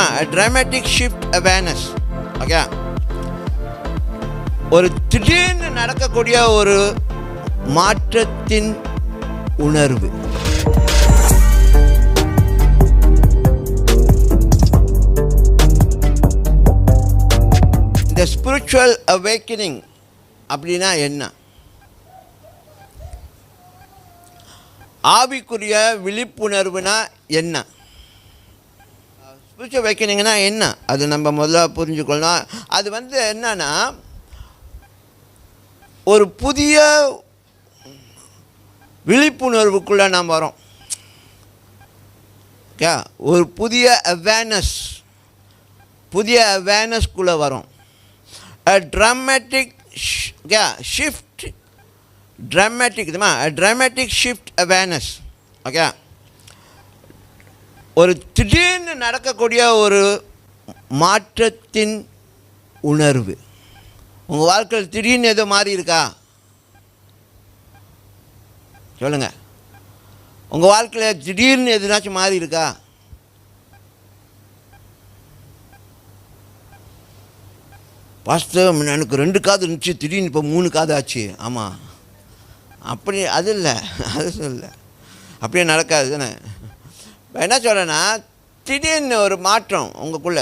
தெரியுமா? Traumatic shift awareness. Okay, ஒரு திடீர்னு நடக்கக்கூடிய ஒரு மாற்றத்தின் உணர்வு. இந்த ஸ்பிரிச்சுவல் அவேக்கனிங் அப்படின்னா என்ன? ஆவிக்குரிய விழிப்புணர்வுனா என்ன? ஸ்பிரிச்சுவல் அவேக்கனிங்னா என்ன? அது நம்ம முதல்ல புரிஞ்சுக்கொள்ளணும். அது என்னன்னா, ஒரு புதிய விழிப்புணர்வுக்குள்ளே நாம் வரோம். ஓகே, ஒரு புதிய அவேர்னஸ்குள்ளே வரோம். Traumatic shift, traumatic shift awareness. Okay, ஒரு திடீர்னு நடக்கக்கூடிய ஒரு மாற்றத்தின் உணர்வு. உங்கள் வாழ்க்கையில் திடீர்னு ஏதோ மாறி இருக்கா? சொல்லுங்கள். உங்கள் வாழ்க்கையில் திடீர்னு எதுனாச்சும் மாறி இருக்கா? பாஸ்டர், எனக்கு 2 காது இருந்துச்சு, திடீர்னு இப்போ 3 காது ஆச்சு. ஆமாம், அப்படி அது இல்லை, அது இல்லை, அப்படியே நடக்காது தானே. என்ன சொல்கிறேன்னா, திடீர்னு ஒரு மாற்றம் உங்களுக்குள்ள.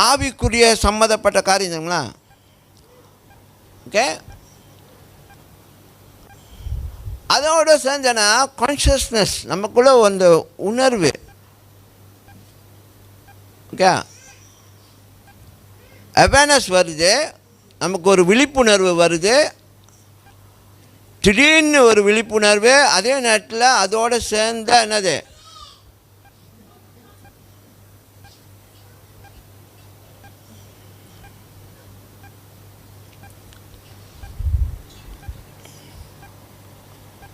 ஆவிக்குரிய சம்மந்தப்பட்ட காரியங்களா? ஓகே, அதோடு சேர்ந்தனா கான்ஷியஸ்னஸ், நமக்குள்ளே அந்த உணர்வு. ஓகே, அவேர்னஸ் வருது, நமக்கு ஒரு விழிப்புணர்வு வருது, திடீர்னு ஒரு விழிப்புணர்வு. அதே நேரத்தில் அதோடு சேர்ந்த என்னது,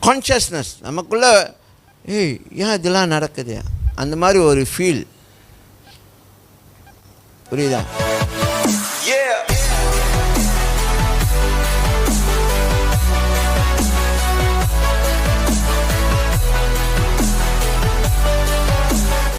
கான்ஷியஸ்னஸ். நமக்குள்ளே ஏன் இதெல்லாம் நடக்குது, அந்த மாதிரி ஒரு ஃபீல். புரியுதா?